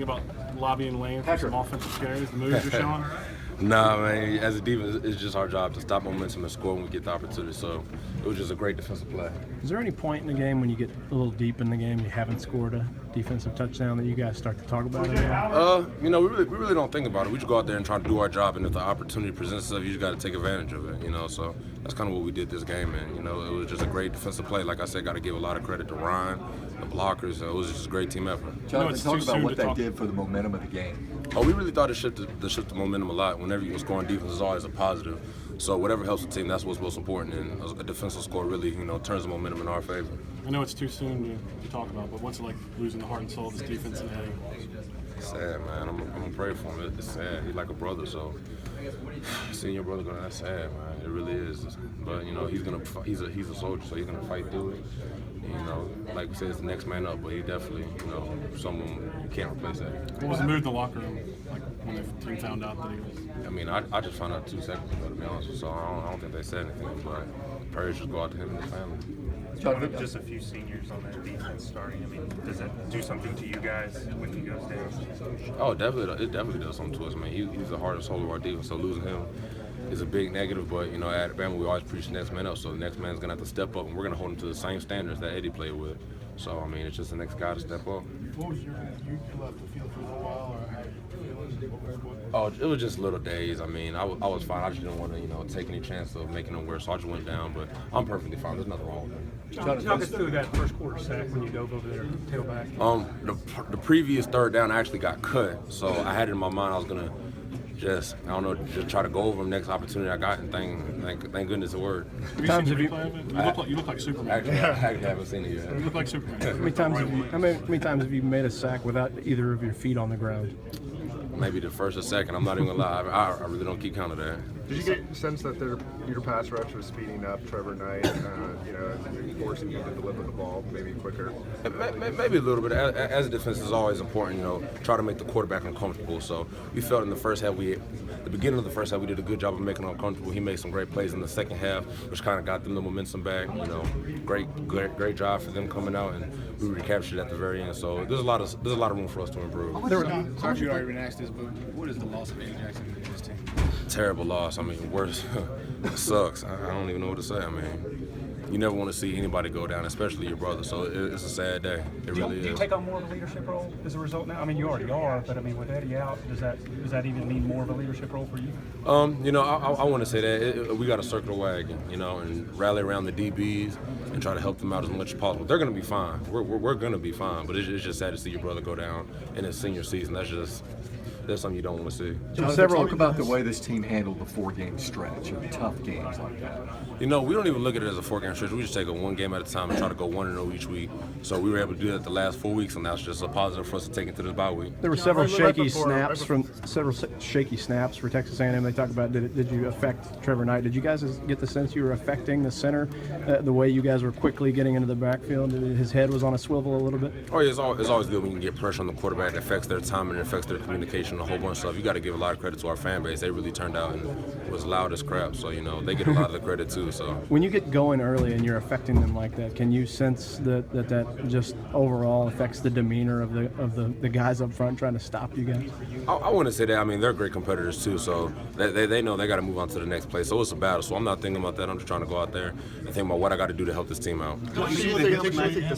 about lobbying lane for some offensive scares, the moves you're showing? Nah, man. As a defense, it's just our job to stop momentum and score when we get the opportunity. So it was just a great defensive play. Is there any point in the game when you get a little deep in the game, you haven't scored a defensive touchdown that you guys start to talk about it? We really don't think about it. We just go out there and try to do our job, and if the opportunity presents itself, you just got to take advantage of it. So that's kind of what we did this game, and it was just a great defensive play. Like I said, got to give a lot of credit to Ryan, the blockers. It was just a great team effort. Jonathan, talk about what that did for the momentum of the game. Oh, we really thought it shifted the momentum a lot. Whenever you can score on defense, is always a positive. So whatever helps the team, that's what's most important. And a defensive score really, turns the momentum in our favor. I know it's too soon to talk about, but what's it like losing the heart and soul of this defense and Eddie? It's sad, man. I'm gonna pray for him. It's sad. He's like a brother, so seeing your brother go, that's sad, man. It really is. But he's a soldier, so he's gonna fight through it. Like we said, it's the next man up, but he definitely, someone you can't replace that. What was the mood in the locker room, like when the team found out that he was? I mean, I just found out 2 seconds ago, to be honest with you, so I don't think they said anything, but prayers just go out to him and his family. With just a few seniors on that defense starting, I mean, does that do something to you guys when he goes down? Oh, definitely, it definitely does something to us, man. He's the heart and soul of our defense, so losing him is a big negative, but, at Alabama, we always preach the next man up, so the next man's going to have to step up, and we're going to hold him to the same standards that Eddie played with. So, I mean, it's just the next guy to step up. What was you left the field for a little while, or how you feeling? Oh, it was just little days. I mean, I was fine. I just didn't want to, take any chance of making them worse, so I just went down, but I'm perfectly fine. There's nothing wrong with me. Talk us through that first quarter sack when you dove over there, tailback. The previous third down I actually got cut, so I had it in my mind I was going to just try to go over the next opportunity I got, and thank goodness it worked. Have you seen the replay of it? You look like Superman. Actually, I haven't seen it yet. You look like Superman. How many times have you made a sack without either of your feet on the ground? Maybe the first or second. I'm not even gonna lie. I really don't keep count of that. Did you get the sense that your pass rush was speeding up Trevor Knight, forcing him to deliver the ball maybe quicker? Maybe a little bit. As a defense, it's always important, try to make the quarterback uncomfortable. So we felt in the first half, the beginning of the first half, we did a good job of making him uncomfortable. He made some great plays in the second half, which kind of got them the momentum back. Great job for them coming out, and we recaptured at the very end. So there's a lot of room for us to improve. Sorry, you already been asked this, but what is the loss of Eddie Jackson to this team? Terrible loss. I mean, worse. It sucks. I don't even know what to say. I mean, you never want to see anybody go down, especially your brother. So it's a sad day. It really is. Do you take on more of a leadership role as a result now? I mean, you already are, but I mean, with Eddie out, does that even mean more of a leadership role for you? I want to say that we got to circle the wagon, and rally around the DBs and try to help them out as much as possible. They're going to be fine. We're going to be fine, but it's just sad to see your brother go down in his senior season. That's something you don't want to see. Jonathan, talk about the way this team handled the 4-game stretch of tough games like that. We don't even look at it as a 4-game stretch. We just take it one game at a time and try to go 1-0 each week. So we were able to do that the last 4 weeks, and that's just a positive for us to take into this bye week. There were several shaky snaps for Texas A&M. They talked about did you affect Trevor Knight? Did you guys get the sense you were affecting the center the way you guys were quickly getting into the backfield? His head was on a swivel a little bit? Oh, yeah, it's always good when you can get pressure on the quarterback. It affects their time and it affects their communication, a whole bunch of stuff. You got to give a lot of credit to our fan base. They really turned out and was loud as crap. So, they get a lot of the credit too. So when you get going early and you're affecting them like that, can you sense that just overall affects the demeanor of the guys up front trying to stop you guys? I want to say that. I mean, they're great competitors too. So they know they got to move on to the next play. So it's a battle. So I'm not thinking about that. I'm just trying to go out there and think about what I got to do to help this team out. I think the